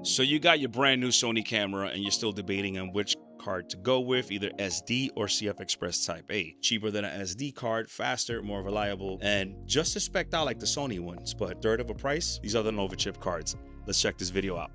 So you got your brand new Sony camera and you're still debating on which card to go with, either SD or CFexpress Type A. Cheaper than an SD card, faster, more reliable, and just as spec'd out like the Sony ones, but third of a price. These are the NovaChip cards. Let's check this video out.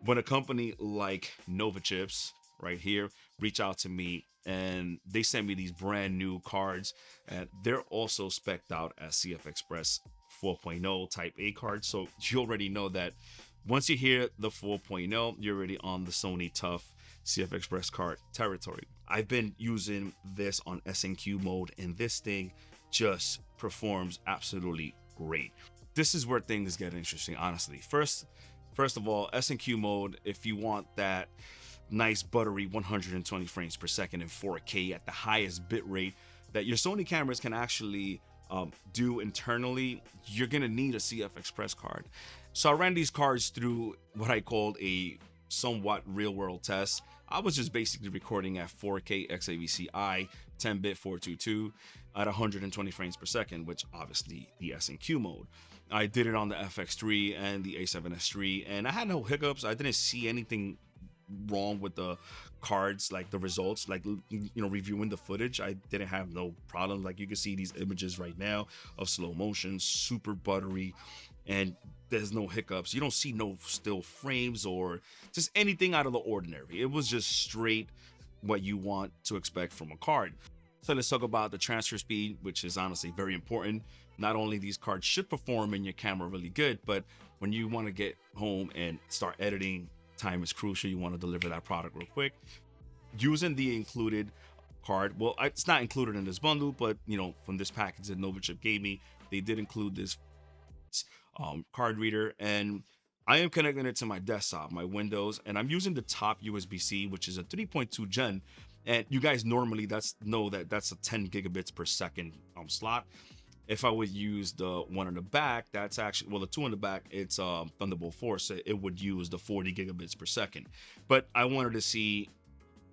When a company like NovaChips right here reach out to me and they send me these brand new cards, and they're also spec'd out as CFexpress 4.0 Type A cards. So you already know that once you hear the 4.0, you're already on the Sony tough CFexpress card territory. I've been using this on SNQ mode and this thing just performs absolutely great. This is where things get interesting, honestly. First of all, SNQ mode, if you want that nice buttery 120 frames per second in 4K at the highest bit rate that your Sony cameras can actually do internally, you're gonna need a CFexpress card. So I ran these cards through what I called a somewhat real world test. I was just basically recording at 4K XAVCI 10-bit 422 at 120 frames per second, which obviously the SNQ mode. I did it on the FX3 and the A7S III, and I had no hiccups. I didn't see anything wrong with the cards, like the results, like, you know, reviewing the footage. I didn't have no problem. Like, you can see these images right now of slow motion, super buttery, and there's no hiccups. You don't see no still frames or just anything out of the ordinary. It was just straight what you want to expect from a card. So let's talk about the transfer speed, which is honestly very important. Not only these cards should perform in your camera really good, but when you want to get home and start editing, time is crucial. You want to deliver that product real quick. Using the included card, well, it's not included in this bundle, but you know, from this package that NovaChip gave me, they did include this card reader, and I am connecting it to my desktop, my Windows, and I'm using the top USB-C, which is a 3.2 gen. And you guys normally know that that's a 10 gigabits per second slot. If I would use the one on the back, that's actually, well, the two on the back, it's Thunderbolt 4, so it would use the 40 gigabits per second. But I wanted to see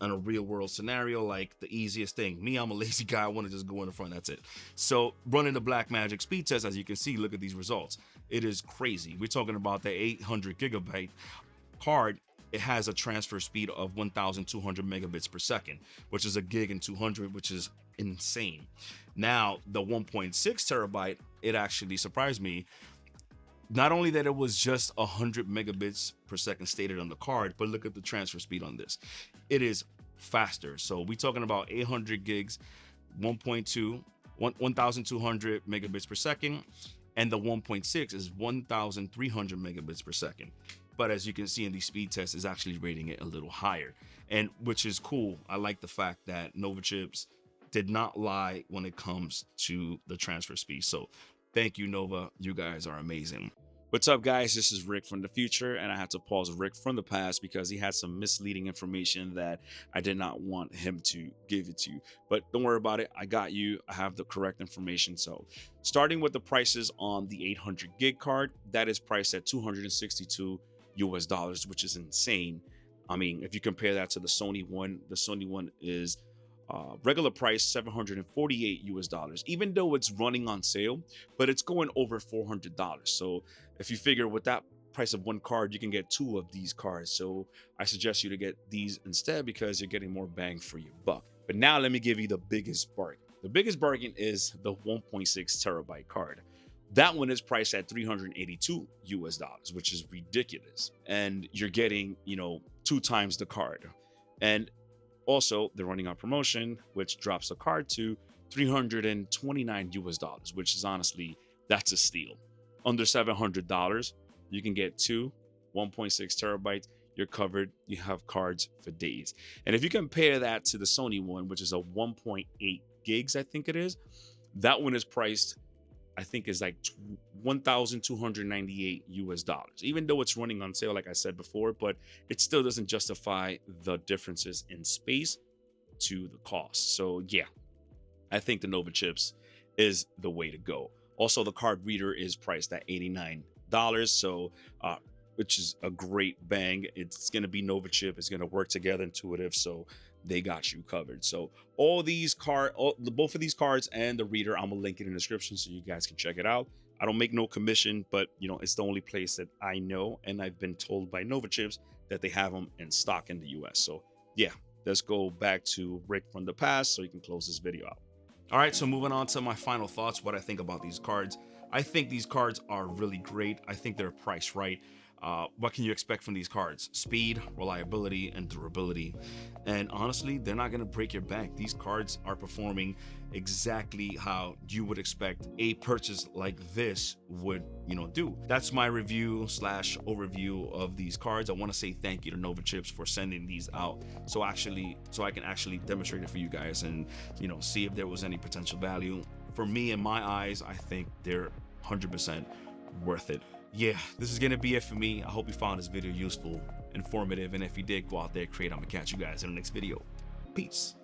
in a real world scenario, like the easiest thing. Me, I'm a lazy guy. I want to just go in the front. That's it. So running the Blackmagic speed test, as you can see, look at these results. It is crazy. We're talking about the 800 gigabyte card. It has a transfer speed of 1,200 megabits per second, which is a gig and 200, which is insane. Now, the 1.6 terabyte, it actually surprised me. Not only that it was just 100 megabits per second stated on the card, but look at the transfer speed on this. It is faster. So we're talking about 800 gigs, 1,200 megabits per second, and the 1.6 is 1,300 megabits per second. But as you can see in these speed tests, is actually rating it a little higher, and which is cool. I like the fact that NovaChips did not lie when it comes to the transfer speed. So thank you, Nova. You guys are amazing. What's up, guys? This is Rick from the future, and I had to pause Rick from the past because he had some misleading information that I did not want him to give it to you. But don't worry about it. I got you. I have the correct information. So starting with the prices on the 800 gig card, that is priced at $262 US, which is insane. I mean, if you compare that to the Sony one is regular price $748 US, even though it's running on sale, but it's going over $400. So if you figure with that price of one card, you can get two of these cards. So I suggest you to get these instead because you're getting more bang for your buck. But now let me give you the biggest bargain. The biggest bargain is the 1.6 terabyte card. That one is priced at $382 US, which is ridiculous. And you're getting, you know, 2 times the card. And also, they're running on promotion, which drops the card to $329 US, which is honestly, that's a steal. Under $700, you can get 2 1.6 terabytes. You're covered. You have cards for days. And if you compare that to the Sony one, which is a 1.8 gigs, I think it is, that one is priced, I think, is like $1,298 US, even though it's running on sale, like I said before, but it still doesn't justify the differences in space to the cost. So yeah, I think the NovaChips is the way to go. Also, the card reader is priced at $89, so which is a great bang. It's going to be NovaChip. It's going to work together, intuitive, so they got you covered. So both of these cards and the reader, I'm gonna link it in the description so you guys can check it out. I don't make no commission, but it's the only place that I know, and I've been told by NovaChips that they have them in stock in the US. So yeah, let's go back to Rick from the past so you can close this video out. All right, so moving on to my final thoughts, what I think about these cards. I think these cards are really great. I think they're priced right. What can you expect from these cards? Speed, reliability, and durability. And honestly, they're not gonna break your bank. These cards are performing exactly how you would expect a purchase like this would, do. That's my review / overview of these cards. I want to say thank you to NovaChips for sending these out so I can actually demonstrate it for you guys and see if there was any potential value. For me, in my eyes, I think they're 100% worth it. Yeah, this is gonna be it for me. I hope you found this video useful, informative, and if you did, go out there, create. I'm gonna catch you guys in the next video. Peace.